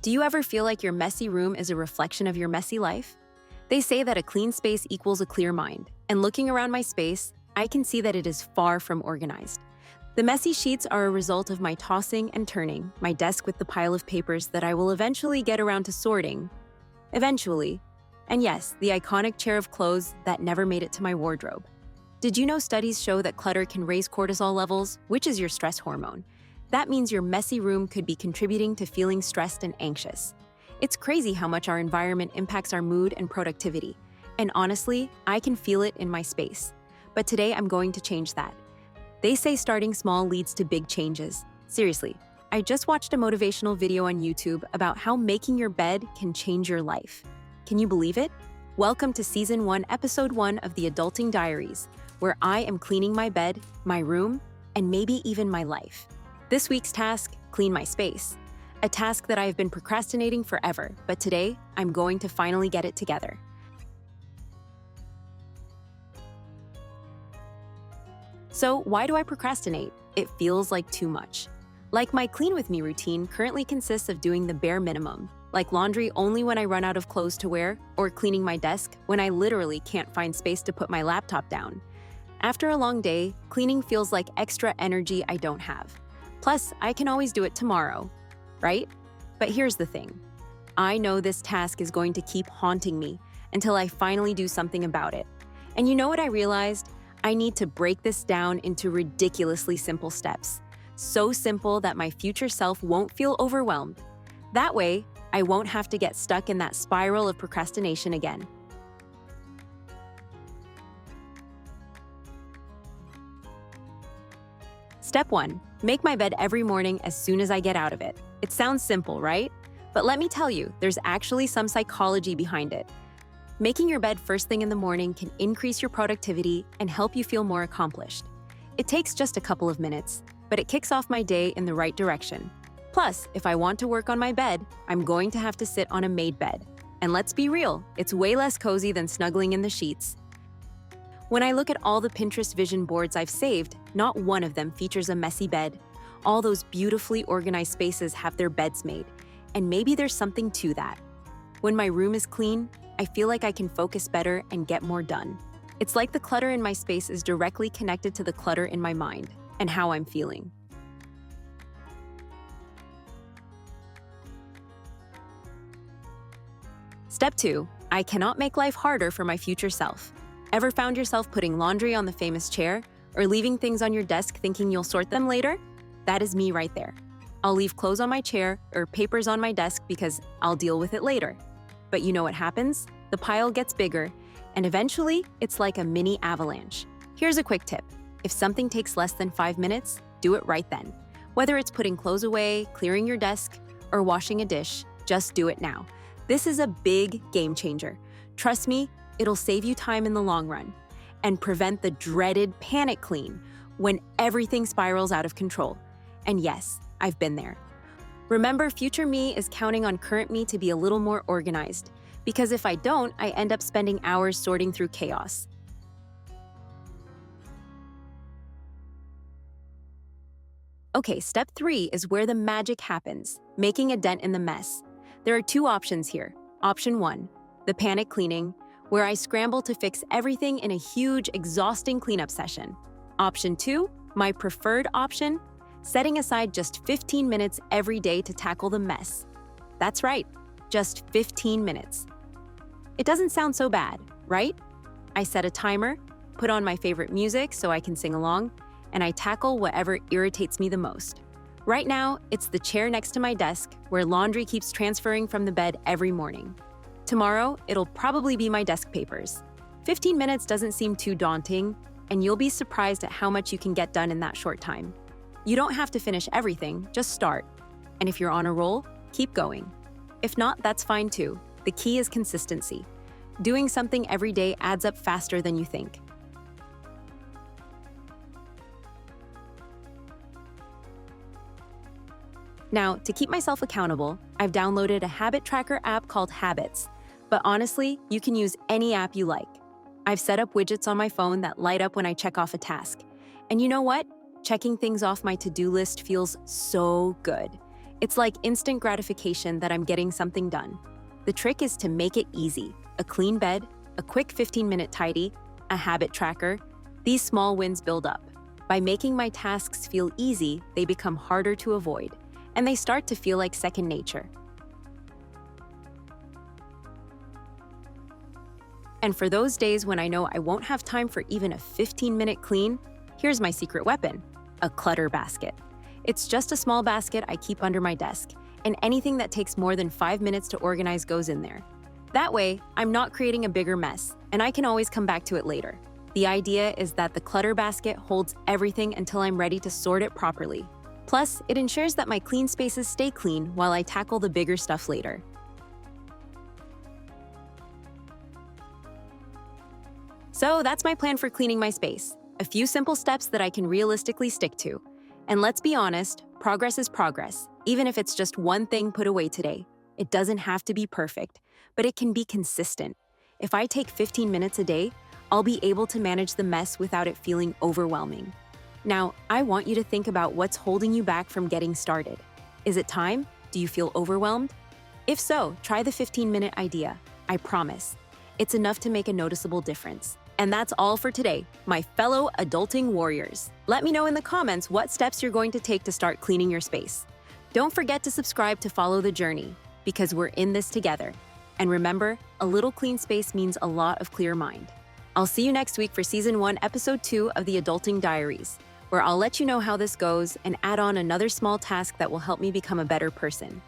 Do you ever feel like your messy room is a reflection of your messy life? They say that a clean space equals a clear mind, and looking around my space, I can see that it is far from organized. The messy sheets are a result of my tossing and turning, my desk with the pile of papers that I will eventually get around to sorting. Eventually. And yes, the iconic chair of clothes that never made it to my wardrobe. Did you know studies show that clutter can raise cortisol levels, which is your stress hormone? That means your messy room could be contributing to feeling stressed and anxious. It's crazy how much our environment impacts our mood and productivity. And honestly, I can feel it in my space. But today I'm going to change that. They say starting small leads to big changes. Seriously, I just watched a motivational video on YouTube about how making your bed can change your life. Can you believe it? Welcome to Season 1, Episode 1 of the Adulting Diaries, where I am cleaning my bed, my room, and maybe even my life. This week's task, clean my space. A task that I have been procrastinating forever, but today, I'm going to finally get it together. So, why do I procrastinate? It feels like too much. Like my Clean With Me routine currently consists of doing the bare minimum, like laundry only when I run out of clothes to wear, or cleaning my desk when I literally can't find space to put my laptop down. After a long day, cleaning feels like extra energy I don't have. Plus, I can always do it tomorrow, right? But here's the thing. I know this task is going to keep haunting me until I finally do something about it. And you know what I realized? I need to break this down into ridiculously simple steps. So simple that my future self won't feel overwhelmed. That way, I won't have to get stuck in that spiral of procrastination again. Step 1. Make my bed every morning as soon as I get out of it. It sounds simple, right? But let me tell you, there's actually some psychology behind it. Making your bed first thing in the morning can increase your productivity and help you feel more accomplished. It takes just a couple of minutes, but it kicks off my day in the right direction. Plus, if I want to work on my bed, I'm going to have to sit on a made bed. And let's be real, it's way less cozy than snuggling in the sheets. When I look at all the Pinterest vision boards I've saved, not one of them features a messy bed. All those beautifully organized spaces have their beds made, and maybe there's something to that. When my room is clean, I feel like I can focus better and get more done. It's like the clutter in my space is directly connected to the clutter in my mind and how I'm feeling. Step 2. I cannot make life harder for my future self. Ever found yourself putting laundry on the famous chair or leaving things on your desk thinking you'll sort them later? That is me right there. I'll leave clothes on my chair or papers on my desk because I'll deal with it later. But you know what happens? The pile gets bigger, and eventually, it's like a mini avalanche. Here's a quick tip. If something takes less than 5 minutes, do it right then. Whether it's putting clothes away, clearing your desk, or washing a dish, just do it now. This is a big game changer. Trust me, it'll save you time in the long run and prevent the dreaded panic clean when everything spirals out of control. And yes, I've been there. Remember, future me is counting on current me to be a little more organized, because if I don't, I end up spending hours sorting through chaos. Okay, step 3 is where the magic happens, making a dent in the mess. There are 2 options here. Option 1, the panic cleaning, where I scramble to fix everything in a huge, exhausting cleanup session. Option 2, my preferred option, setting aside just 15 minutes every day to tackle the mess. That's right, just 15 minutes. It doesn't sound so bad, right? I set a timer, put on my favorite music so I can sing along, and I tackle whatever irritates me the most. Right now, it's the chair next to my desk where laundry keeps transferring from the bed every morning. Tomorrow, it'll probably be my desk papers. 15 minutes doesn't seem too daunting, and you'll be surprised at how much you can get done in that short time. You don't have to finish everything, just start. And if you're on a roll, keep going. If not, that's fine too. The key is consistency. Doing something every day adds up faster than you think. Now, to keep myself accountable, I've downloaded a habit tracker app called Habits. But honestly, you can use any app you like. I've set up widgets on my phone that light up when I check off a task. And you know what? Checking things off my to-do list feels so good. It's like instant gratification that I'm getting something done. The trick is to make it easy. A clean bed, a quick 15-minute tidy, a habit tracker. These small wins build up. By making my tasks feel easy, they become harder to avoid, and they start to feel like second nature. And for those days when I know I won't have time for even a 15-minute clean, here's my secret weapon: a clutter basket. It's just a small basket I keep under my desk, and anything that takes more than 5 minutes to organize goes in there. That way, I'm not creating a bigger mess, and I can always come back to it later. The idea is that the clutter basket holds everything until I'm ready to sort it properly. Plus, it ensures that my clean spaces stay clean while I tackle the bigger stuff later. So that's my plan for cleaning my space. A few simple steps that I can realistically stick to. And let's be honest, progress is progress, even if it's just one thing put away today. It doesn't have to be perfect, but it can be consistent. If I take 15 minutes a day, I'll be able to manage the mess without it feeling overwhelming. Now, I want you to think about what's holding you back from getting started. Is it time? Do you feel overwhelmed? If so, try the 15-minute idea. I promise. It's enough to make a noticeable difference. And that's all for today, my fellow adulting warriors. Let me know in the comments what steps you're going to take to start cleaning your space. Don't forget to subscribe to follow the journey, because we're in this together. And remember, a little clean space means a lot of clear mind. I'll see you next week for Season 1, Episode 2 of the Adulting Diaries, where I'll let you know how this goes and add on another small task that will help me become a better person.